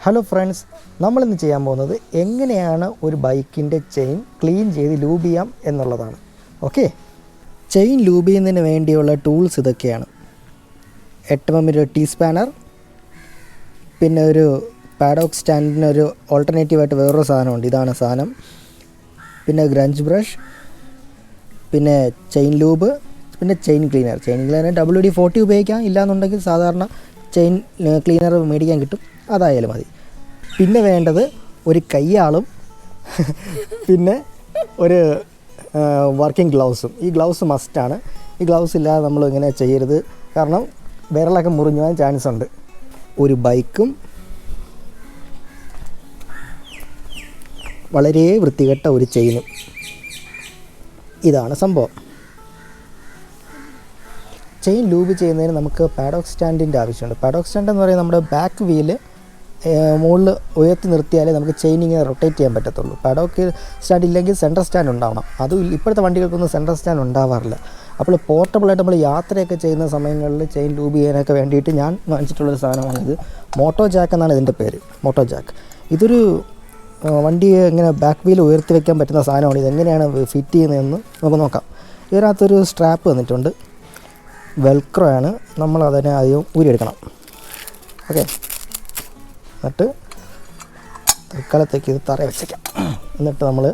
Hello friends, നമ്മളിന്ന് ചെയ്യാൻ പോകുന്നത് എങ്ങനെയാണ് ഒരു ബൈക്കിൻ്റെ ചെയിൻ ക്ലീൻ ചെയ്ത് ലൂബ് ചെയ്യാം എന്നുള്ളതാണ്. ഓക്കെ, ചെയിൻ ലൂബ് ചെയ്യുന്നതിന് വേണ്ടിയുള്ള ടൂൾസ് ഇതൊക്കെയാണ്. 8mm ഒരു ടീ സ്പാനർ, പിന്നെ ഒരു പാഡോക്ക് സ്റ്റാൻഡിനൊരു ഓൾട്ടർനേറ്റീവായിട്ട് വേറൊരു സാധനമുണ്ട്, ഇതാണ് സാധനം. പിന്നെ ഗ്രഞ്ച് ബ്രഷ്, പിന്നെ ചെയിൻ ലൂബ്, പിന്നെ chain cleaner. Chain cleaner WD-40 ഉപയോഗിക്കാം, ഇല്ലയെന്നുണ്ടെങ്കിൽ സാധാരണ ചെയിൻ ക്ലീനർ മേടിക്കാൻ കിട്ടും, അതായാലും മതി. പിന്നെ വേണ്ടത് ഒരു കയ്യാളും പിന്നെ ഒരു വർക്കിംഗ് ഗ്ലൗസും. ഈ ഗ്ലൗസ് മസ്റ്റാണ്. ഈ ഗ്ലൗസ് ഇല്ലാതെ നമ്മൾ ഇങ്ങനെ ചെയ്യരുത്, കാരണം വിരലൊക്കെ മുറിഞ്ഞു പോകാൻ ചാൻസ് ഉണ്ട്. ഒരു ബൈക്കും വളരെ വൃത്തികെട്ട ഒരു ചെയിനും, ഇതാണ് സംഭവം. ചെയിൻ ലൂബ് ചെയ്യുന്നതിന് നമുക്ക് പാഡോക്ക് സ്റ്റാൻഡിൻ്റെ ആവശ്യമുണ്ട്. പാഡോക്ക് സ്റ്റാൻഡ് എന്ന് പറയുന്നത് നമ്മുടെ ബാക്ക് വീല് മുകളിൽ ഉയർത്തി നിർത്തിയാലേ നമുക്ക് ചെയിൻ ഇങ്ങനെ റൊട്ടേറ്റ് ചെയ്യാൻ പറ്റത്തുള്ളൂ. പാഡോക്ക് സ്റ്റാൻഡ് ഇല്ലെങ്കിൽ സെൻട്രൽ സ്റ്റാൻഡ് ഉണ്ടാവണം. അതും ഇപ്പോഴത്തെ വണ്ടികൾക്കൊന്നും സെൻട്രൽ സ്റ്റാൻഡ് ഉണ്ടാവാറില്ല. അപ്പോൾ പോർട്ടബിളായിട്ട് നമ്മൾ യാത്രയൊക്കെ ചെയ്യുന്ന സമയങ്ങളിൽ ചെയിൻ ലൂബ് ചെയ്യാനൊക്കെ വേണ്ടിയിട്ട് ഞാൻ വാങ്ങിച്ചിട്ടുള്ളൊരു സാധനമാണിത്. മോട്ടോ ജാക്ക് എന്നാണ് ഇതിൻ്റെ പേര്, മോട്ടോ ജാക്ക്. ഇതൊരു വണ്ടി ഇങ്ങനെ ബാക്ക് വീൽ ഉയർത്തി വയ്ക്കാൻ പറ്റുന്ന സാധനമാണ്. ഇതെങ്ങനെയാണ് ഫിറ്റ് ചെയ്യുന്നതെന്ന് നമുക്ക് നോക്കാം. ഇതിനകത്തൊരു സ്ട്രാപ്പ് വന്നിട്ടുണ്ട്, വെൽക്രോ ആണ്. നമ്മൾ അതിനെ ആദ്യം ഊരിയെടുക്കണം. ഓക്കെ, എന്നിട്ട് തൽക്കാലത്തേക്ക് ഇത് തറ വെച്ചേക്കാം. എന്നിട്ട് നമ്മൾ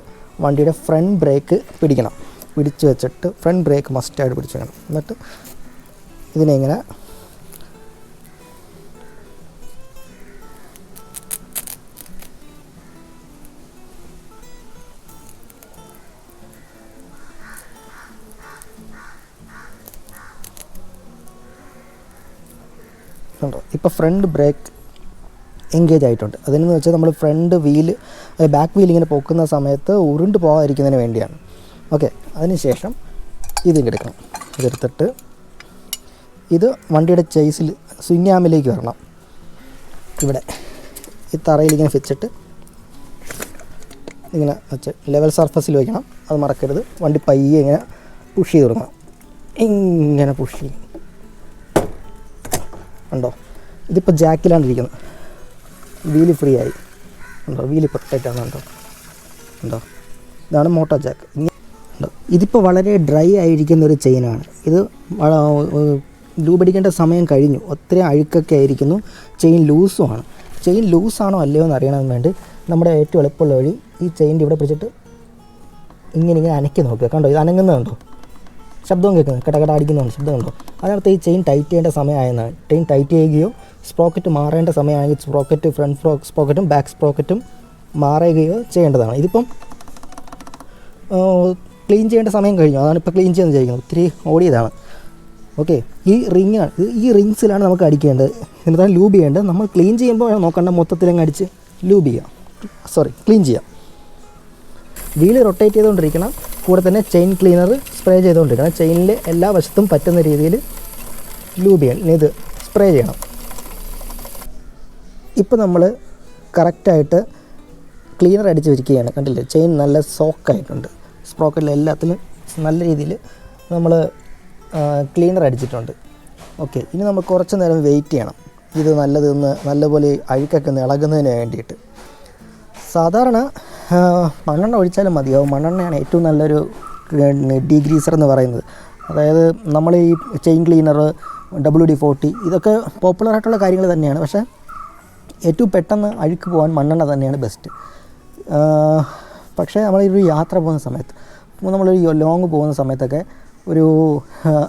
വണ്ടിയുടെ ഫ്രണ്ട് ബ്രേക്ക് പിടിച്ച് വെച്ചിട്ട് ഫ്രണ്ട് ബ്രേക്ക് മസ്റ്റായിട്ട് പിടിച്ച് വെക്കണം. എന്നിട്ട് ഇതിനെ ഇങ്ങനെ ഇപ്പോൾ ഫ്രണ്ട് ബ്രേക്ക് എൻഗേജ് ആയിട്ടുണ്ട്. അതിനെന്ന് വെച്ചാൽ നമ്മൾ ഫ്രണ്ട് വീല് ബാക്ക് വീൽ ഇങ്ങനെ പൊക്കുന്ന സമയത്ത് ഉരുണ്ട് പോകാതിരിക്കുന്നതിന് വേണ്ടിയാണ്. ഓക്കെ, അതിന് ഇതിങ്ങെടുക്കണം. ഇതെടുത്തിട്ട് ഇത് വണ്ടിയുടെ ചേസിൽ സ്വിങ് ആമിലേക്ക് വരണം. ഇവിടെ ഈ തറയിൽ ഇങ്ങനെ വെച്ചിട്ട് ഇങ്ങനെ വെച്ച് ലെവൽ സർഫസിൽ വയ്ക്കണം. അത് മറക്കരുത്. വണ്ടി പയ്യെ ഇങ്ങനെ പുഷ് ചെയ്ത് തുടങ്ങണം. ഇങ്ങനെ പുഷ് ചെയ്യും. ഉണ്ടോ, ഇതിപ്പോൾ ജാക്കിലാണ് ഇരിക്കുന്നത്. വീല് ഫ്രീ ആയി. ഉണ്ടോ, വീല് പ്രൊട്ടക്റ്റ് ആണെന്നുണ്ടോ. ഉണ്ടോ, ഇതാണ് മോട്ടോ ജാക്ക്. ഉണ്ടോ, ഇതിപ്പോൾ വളരെ ഡ്രൈ ആയിരിക്കുന്ന ഒരു ചെയിനാണ്. ഇത് ലൂബടിക്കേണ്ട സമയം കഴിഞ്ഞു, ഒത്തിരി അഴുക്കൊക്കെ ആയിരിക്കുന്നു. ചെയിൻ ലൂസുമാണ്. ചെയിൻ ലൂസാണോ അല്ലയോ എന്ന് അറിയണമെന്ന് വേണ്ടി നമ്മുടെ ഏറ്റവും എളുപ്പമുള്ള വഴി ഈ ചെയിൻ്റെ ഇവിടെ പിടിച്ചിട്ട് ഇങ്ങനെ അനക്കി നോക്കുക. കണ്ടോ, ഇത് അനങ്ങുന്നുണ്ടോ, ശബ്ദവും കേൾക്കുന്നത്, കടകട അടിക്കുന്നുണ്ട്, ശബ്ദമുണ്ടോ. അതിനകത്ത് ഈ ചെയിൻ ടൈറ്റ് ചെയ്യേണ്ട സമയമായെന്നാണ്. ചെയിൻ ടൈറ്റ് ചെയ്യുകയോ സ്പ്രോക്കറ്റ് മാറേണ്ട സമയമാണെങ്കിൽ സ്പ്രോക്കറ്റ് ഫ്രണ്ട് സ്പ്രോക്കറ്റും ബാക്ക് സ്പ്രോക്കറ്റും മാറുകയോ ചെയ്യേണ്ടതാണ്. ഇതിപ്പം ക്ലീൻ ചെയ്യേണ്ട സമയം കഴിഞ്ഞു, അതാണ് ഇപ്പോൾ ക്ലീൻ ചെയ്യാൻ വിചാരിക്കുന്നത്. ഒത്തിരി ഓടിയതാണ്. ഓക്കെ, ഈ റിങ്സിലാണ് നമുക്ക് അടിക്കേണ്ടത്, എന്നിട്ടാണ് ലൂബ് ചെയ്യേണ്ടത്. നമ്മൾ ക്ലീൻ ചെയ്യുമ്പോൾ നോക്കണ്ട, മൊത്തത്തിലങ്ങ് അടിച്ച് ക്ലീൻ ചെയ്യാം. വീല് റൊട്ടേറ്റ് ചെയ്തുകൊണ്ടിരിക്കണം, കൂടെ തന്നെ ചെയിൻ ക്ലീനർ സ്പ്രേ ചെയ്തുകൊണ്ടിരിക്കണം. ചെയിനിൽ എല്ലാ വശത്തും പറ്റുന്ന രീതിയിൽ ലൂബ് ചെയ്യണം, ഇത് സ്പ്രേ ചെയ്യണം. ഇപ്പോൾ നമ്മൾ കറക്റ്റായിട്ട് ക്ലീനർ അടിച്ച് വെച്ചിരിക്കുകയാണ്. കണ്ടില്ലേ, ചെയിൻ നല്ല സോക്കായിട്ടുണ്ട്. സ്പ്രോക്കറ്റിൽ എല്ലാത്തിലും നല്ല രീതിയിൽ നമ്മൾ ക്ലീനർ അടിച്ചിട്ടുണ്ട്. ഓക്കെ, ഇനി നമ്മൾ കുറച്ച് നേരം വെയിറ്റ് ചെയ്യണം. ഇത് നല്ലപോലെ അഴുക്കൊക്കെ ഇളകുന്നതിന് വേണ്ടിയിട്ട്. സാധാരണ മണ്ണെണ്ണ ഒഴിച്ചാലും മതിയാവും. മണ്ണെണ്ണയാണ് ഏറ്റവും നല്ലൊരു ഡീഗ്രീസർ എന്ന് പറയുന്നത്. അതായത് നമ്മൾ ഈ ചെയിൻ ക്ലീനർ, WD-40 ഇതൊക്കെ പോപ്പുലറായിട്ടുള്ള കാര്യങ്ങൾ തന്നെയാണ്. പക്ഷേ ഏറ്റവും പെട്ടെന്ന് അഴുക്ക് പോകാൻ മണ്ണെണ്ണ തന്നെയാണ് ബെസ്റ്റ്. പക്ഷേ നമ്മളൊരു യാത്ര പോകുന്ന സമയത്ത്, നമ്മളൊരു ലോങ് പോകുന്ന സമയത്തൊക്കെ ഒരു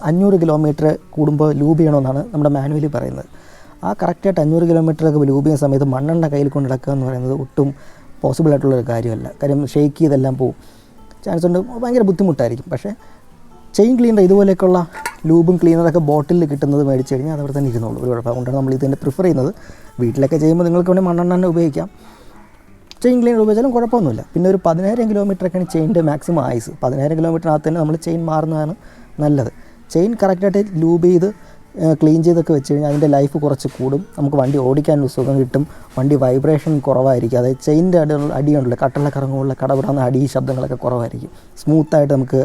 500 കിലോമീറ്റർ കൂടുമ്പോൾ ലൂബ് ചെയ്യണമെന്നാണ് നമ്മുടെ മാനുവലി പറയുന്നത്. ആ കറക്റ്റായിട്ട് 500 കിലോമീറ്ററൊക്കെ ലൂബ് ചെയ്യുന്ന സമയത്ത് മണ്ണെണ്ണ കയ്യിൽ കൊണ്ട് നടക്കുക എന്ന് പറയുന്നത് ഒട്ടും പോസിബിളായിട്ടുള്ളൊരു കാര്യമല്ല. കാര്യം ഷെയ്ക്ക് ചെയ്തെല്ലാം പോവും, ചാൻസ് ഉണ്ട്, ഭയങ്കര ബുദ്ധിമുട്ടായിരിക്കും. പക്ഷേ ചെയിൻ ക്ലീനർ ഇതുപോലെയൊക്കെയുള്ള ലൂബും ക്ലീനറൊക്കെ ബോട്ടിലിൽ കിട്ടുന്നത് മേടിച്ച് കഴിഞ്ഞാൽ അതവിടെ തന്നെ ഇരുന്നുള്ളൂ. ഒരു കുഴപ്പം. അതുകൊണ്ടാണ് നമ്മൾ ഇതിൻ്റെ പ്രിഫർ ചെയ്യുന്നത്. വീട്ടിലൊക്കെ ചെയ്യുമ്പോൾ നിങ്ങൾക്ക് വേണമെങ്കിൽ മണ്ണെണ്ണ തന്നെ ഉപയോഗിക്കാം. ചെയിൻ ക്ലീനർ ഉപയോഗിച്ചാലും കുഴപ്പമൊന്നുമില്ല. പിന്നെ ഒരു 10,000 കിലോമീറ്ററൊക്കെയാണ് ചെയിൻ്റെ മാക്സിമം ആയുസ്. 10,000 കിലോമീറ്ററിനകത്ത് തന്നെ നമ്മൾ ചെയിൻ മാറുന്നതാണ് നല്ലത്. ചെയിൻ കറക്റ്റായിട്ട് ലൂബ് ചെയ്ത് ക്ലീൻ ചെയ്തൊക്കെ വെച്ച് കഴിഞ്ഞാൽ അതിൻ്റെ ലൈഫ് കുറച്ച് കൂടും. നമുക്ക് വണ്ടി ഓടിക്കാനൊരു സുഖം കിട്ടും. വണ്ടി വൈബ്രേഷൻ കുറവായിരിക്കും. അതായത് ചെയിൻ്റെ അടിയുണ്ടല്ലോ, കട്ടള കറങ്ങുള്ള കടപെടാവുന്ന അടി ശബ്ദങ്ങളൊക്കെ കുറവായിരിക്കും. സ്മൂത്തായിട്ട് നമുക്ക്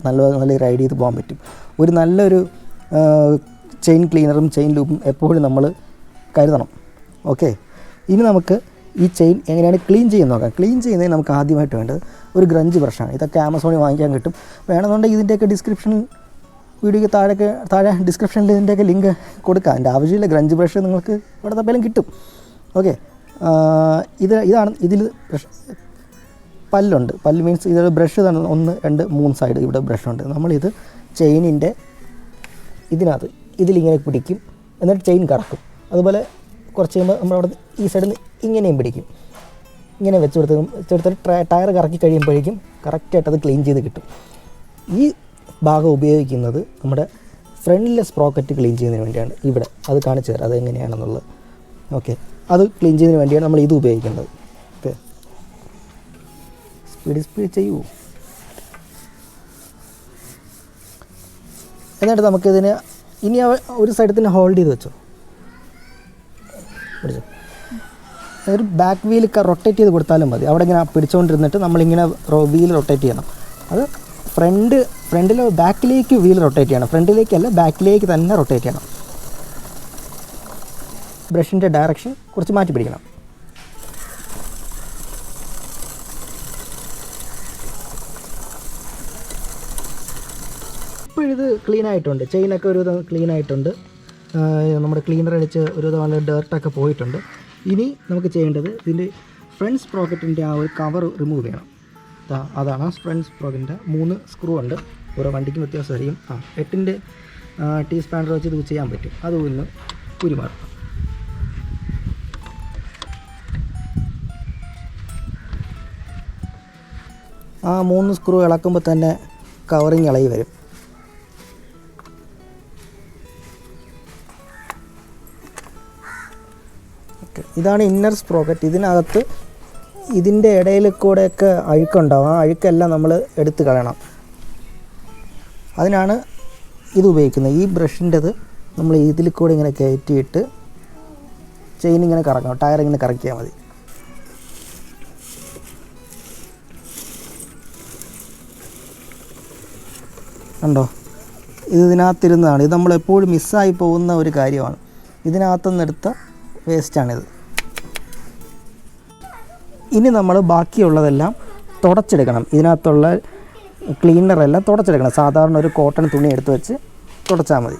നല്ല റൈഡ് ചെയ്ത് പോകാൻ പറ്റും. ഒരു നല്ലൊരു ചെയിൻ ക്ലീനറും ചെയിൻ ലൂബും എപ്പോഴും നമ്മൾ കരുതണം. ഓക്കെ, ഇനി നമുക്ക് ഈ ചെയിൻ എങ്ങനെയാണ് ക്ലീൻ ചെയ്യുന്നത് നോക്കാം. ക്ലീൻ ചെയ്യുന്നതിന് നമുക്ക് ആദ്യമായിട്ട് വേണ്ടത് ഒരു ഗ്രഞ്ച് ബ്രഷാണ്. ഇതൊക്കെ ആമസോണിൽ വാങ്ങിക്കാൻ കിട്ടും. വേണമെന്നുണ്ടെങ്കിൽ ഇതിൻ്റെയൊക്കെ വീഡിയോയ്ക്ക് താഴെ ഡിസ്ക്രിപ്ഷനിൽ ഇതിൻ്റെയൊക്കെ ലിങ്ക് കൊടുക്കാം. അതിൻ്റെ ആവശ്യമില്ല. ഗ്രഞ്ച് ബ്രഷ് നിങ്ങൾക്ക് ഇവിടെ തപ്പാലും കിട്ടും. ഓക്കെ, ഇതാണ് ഇതിൽ പല്ലുണ്ട്. പല്ല് മീൻസ് ഇതൊരു ബ്രഷ് തന്നെ 1 2 3 സൈഡ് ഇവിടെ ബ്രഷുണ്ട്. നമ്മളിത് ചെയിനിൻ്റെ ഇതിനകത്ത് ഇതിലിങ്ങനെ പിടിക്കും, എന്നിട്ട് ചെയിൻ കറക്കും. കുറച്ച് കഴിയുമ്പോൾ നമ്മളവിടെ ഈ സൈഡിൽ നിന്ന് ഇങ്ങനെയും പിടിക്കും. ഇങ്ങനെ വെച്ചെടുത്തിട്ട് ടയർ കറക്കി കഴിയുമ്പോഴേക്കും കറക്റ്റായിട്ട് അത് ക്ലീൻ ചെയ്ത് കിട്ടും. ഈ ഭാഗം ഉപയോഗിക്കുന്നത് നമ്മുടെ ഫ്രണ്ടിലെ സ്പ്രോക്കറ്റ് ക്ലീൻ ചെയ്യുന്നതിന് വേണ്ടിയാണ്. ഇവിടെ അത് കാണിച്ചു തരാം അതെങ്ങനെയാണെന്നുള്ളത്. ഓക്കെ, അത് ക്ലീൻ ചെയ്യുന്നതിന് വേണ്ടിയാണ് നമ്മൾ ഇത് ഉപയോഗിക്കേണ്ടത്. ഓക്കെ, സ്പീഡ് ചെയ്യൂ. എന്നിട്ട് നമുക്കിതിന് ഇനി ഒരു സൈഡിൽ തന്നെ ഹോൾഡ് ചെയ്ത് വെച്ചോ. ഒരു ബാക്ക് വീൽ റൊട്ടേറ്റ് ചെയ്ത് കൊടുത്താലും മതി. അവിടെ ഇങ്ങനെ പിടിച്ചുകൊണ്ടിരുന്നിട്ട് നമ്മളിങ്ങനെ വീൽ റൊട്ടേറ്റ് ചെയ്യണം. അത് ഫ്രണ്ടിൽ ബാക്കിലേക്ക് വീൽ റൊട്ടേറ്റ് ചെയ്യണം. ഫ്രണ്ടിലേക്കല്ല, ബാക്കിലേക്ക് തന്നെ റൊട്ടേറ്റ് ചെയ്യണം. ബ്രഷിൻ്റെ ഡയറക്ഷൻ കുറച്ച് മാറ്റി പിടിക്കണം. ഇപ്പോഴിത് ക്ലീൻ ആയിട്ടുണ്ട്. ചെയിനൊക്കെ ഒരു വിധം ക്ലീൻ ആയിട്ടുണ്ട്. നമ്മുടെ ക്ലീനർ അടിച്ച് ഒരു വിധം ഡേർട്ടൊക്കെ പോയിട്ടുണ്ട്. ഇനി നമുക്ക് ചെയ്യേണ്ടത് ഇതിൻ്റെ ഫ്രണ്ട് സ്പ്രോക്കറ്റിൻ്റെ ആ ഒരു കവർ റിമൂവ് ചെയ്യണം. അതാണ് ഫ്രണ്ട് സ്പ്രോക്കറ്റിൻ്റെ 3 സ്ക്രൂ ഉണ്ട്. ഓരോ വണ്ടിക്കും വ്യത്യാസമായിരിക്കും. 8ൻ്റെ ടീ സ്പാനർ വെച്ച് ഇത് ചെയ്യാൻ പറ്റും. അത് ഒന്ന് ഉരുമാറും. ആ 3 സ്ക്രൂ ഇളക്കുമ്പോൾ തന്നെ കവറിങ് ഇളകി വരും. ഇതാണ് ഇന്നർ സ്പ്രോക്കറ്റ്. ഇതിനകത്ത് ഇതിൻ്റെ ഇടയിൽ കൂടെയൊക്കെ അഴുക്കുണ്ടാവും. ആ അഴുക്കെല്ലാം നമ്മൾ എടുത്ത് കളയണം. അതിനാണ് ഇത് ഉപയോഗിക്കുന്നത്. ഈ ബ്രഷിൻ്റെത് നമ്മൾ ഇതിൽ കൂടെ ഇങ്ങനെ കയറ്റിയിട്ട് ചെയിൻ ഇങ്ങനെ കറക്കണം. ടയർ ഇങ്ങനെ കറക്കിയാൽ മതി. കണ്ടോ, ഇതിനകത്തിരുന്നതാണ്. ഇത് നമ്മളെപ്പോഴും മിസ്സായി പോകുന്ന ഒരു കാര്യമാണ്. ഇതിനകത്തുനിന്ന് എടുത്ത വേസ്റ്റാണിത്. ഇനി നമ്മൾ ബാക്കിയുള്ളതെല്ലാം തുടച്ചെടുക്കണം. ഇതിനകത്തുള്ള ക്ലീനറെല്ലാം തുടച്ചെടുക്കണം. സാധാരണ ഒരു കോട്ടൺ തുണി എടുത്ത് വെച്ച് തുടച്ചാൽ മതി.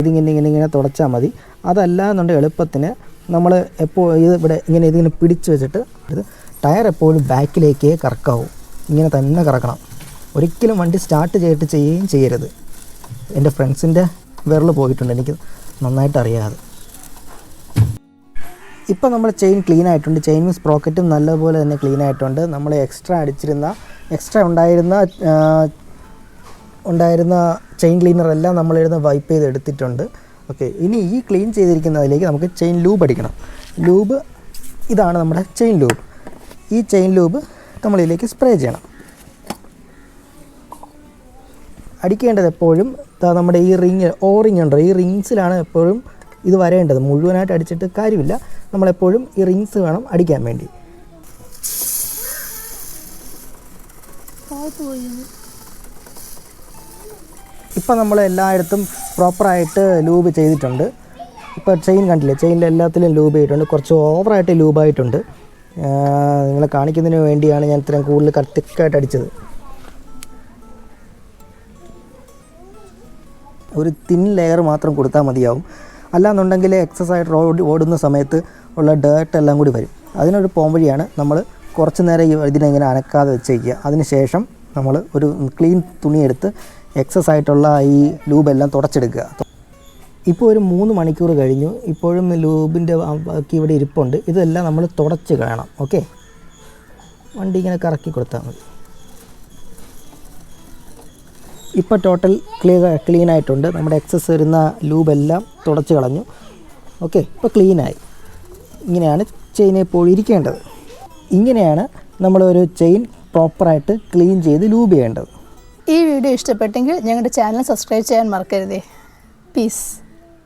ഇതിങ്ങനെ തുടച്ചാൽ മതി. അതല്ല എന്നുണ്ടെങ്കിൽ എളുപ്പത്തിന് നമ്മൾ ഇതിങ്ങനെ പിടിച്ച് വെച്ചിട്ട് ടയർ എപ്പോഴും ബാക്കിലേക്ക് കറക്കാവും. ഇങ്ങനെ തന്നെ കറക്കണം. ഒരിക്കലും വണ്ടി സ്റ്റാർട്ട് ചെയ്യുകയും ചെയ്യരുത്. എൻ്റെ ഫ്രണ്ട്സിൻ്റെ വിരൽ പോയിട്ടുണ്ട്, എനിക്ക് നന്നായിട്ട് അറിയാതെ. ഇപ്പോൾ നമ്മൾ ചെയിൻ ക്ലീൻ ആയിട്ടുണ്ട്. ചെയിനും സ്പ്രോക്കറ്റും നല്ലപോലെ തന്നെ ക്ലീൻ ആയിട്ടുണ്ട്. നമ്മൾ എക്സ്ട്രാ ഉണ്ടായിരുന്ന ചെയിൻ ക്ലീനറെല്ലാം നമ്മളിരുന്ന് വൈപ്പ് ചെയ്ത് എടുത്തിട്ടുണ്ട്. ഓക്കെ, ഇനി ഈ ക്ലീൻ ചെയ്തിരിക്കുന്നതിലേക്ക് നമുക്ക് ചെയിൻ ലൂബ് അടിക്കണം. ഇതാണ് നമ്മുടെ ചെയിൻ ലൂബ്. ഈ ചെയിൻ ലൂബ് നമ്മളിതിലേക്ക് സ്പ്രേ ചെയ്യണം. അടിക്കേണ്ടത് എപ്പോഴും നമ്മുടെ ഈ ഓറിങ് ഉണ്ട്, ഈ റിങ്സിലാണ് എപ്പോഴും ഇത് വരേണ്ടത്. മുഴുവനായിട്ട് അടിച്ചിട്ട് കാര്യമില്ല. നമ്മളെപ്പോഴും ഈ റിങ്സ് വേണം അടിക്കാൻ വേണ്ടി. ഇപ്പം നമ്മൾ എല്ലായിടത്തും പ്രോപ്പറായിട്ട് ലൂബ് ചെയ്തിട്ടുണ്ട്. ഇപ്പോൾ ചെയിൻ കണ്ടില്ലേ, ചെയിനിൽ എല്ലാത്തിലും ലൂബ് ചെയ്തിട്ടുണ്ട്. കുറച്ച് ഓവറായിട്ട് ലൂബായിട്ടുണ്ട്. നിങ്ങളെ കാണിക്കുന്നതിന് വേണ്ടിയാണ് ഞാൻ ഇത്രയും കൂടുതൽ തിക്കായിട്ട് അടിച്ചത്. ഒരു തിൻ ലെയർ മാത്രം കൊടുത്താൽ മതിയാവും. അല്ലാന്നുണ്ടെങ്കിൽ എക്സസൈസ് ഓടുന്ന സമയത്ത് ഉള്ള ഡേർട്ട് എല്ലാം കൂടി വരും. അതിനൊരു പോംവഴിയാണ് നമ്മൾ കുറച്ച് നേരം ഇതിനെങ്ങനെ അനക്കാതെ വെച്ചേക്കുക. അതിന് ശേഷം നമ്മൾ ഒരു ക്ലീൻ തുണിയെടുത്ത് എക്സസ് ആയിട്ടുള്ള ഈ ലൂബെല്ലാം തുടച്ചെടുക്കുക. ഇപ്പോൾ ഒരു 3 മണിക്കൂർ കഴിഞ്ഞു. ഇപ്പോഴും ലൂബിൻ്റെ ബാക്കി ഇവിടെ ഇരിപ്പുണ്ട്. ഇതെല്ലാം നമ്മൾ തുടച്ച് കളയണം. ഓക്കെ, വണ്ടി ഇങ്ങനെ കറക്കി കൊടുത്താൽ മതി. ഇപ്പോൾ ടോട്ടൽ ക്ലീൻ ആയിട്ടുണ്ട്. നമ്മുടെ എക്സസ് വരുന്ന ലൂബെല്ലാം തുടച്ച് കളഞ്ഞു. ഓക്കെ, ഇപ്പോൾ ക്ലീനായി. ഇങ്ങനെയാണ് ചെയിൻ എപ്പോഴും ഇരിക്കേണ്ടത്. ഇങ്ങനെയാണ് നമ്മളൊരു ചെയിൻ പ്രോപ്പറായിട്ട് ക്ലീൻ ചെയ്ത് ലൂബ് ചെയ്യേണ്ടത്. ഈ വീഡിയോ ഇഷ്ടപ്പെട്ടെങ്കിൽ ഞങ്ങളുടെ ചാനൽ സബ്സ്ക്രൈബ് ചെയ്യാൻ മറക്കരുതേ. പീസ്.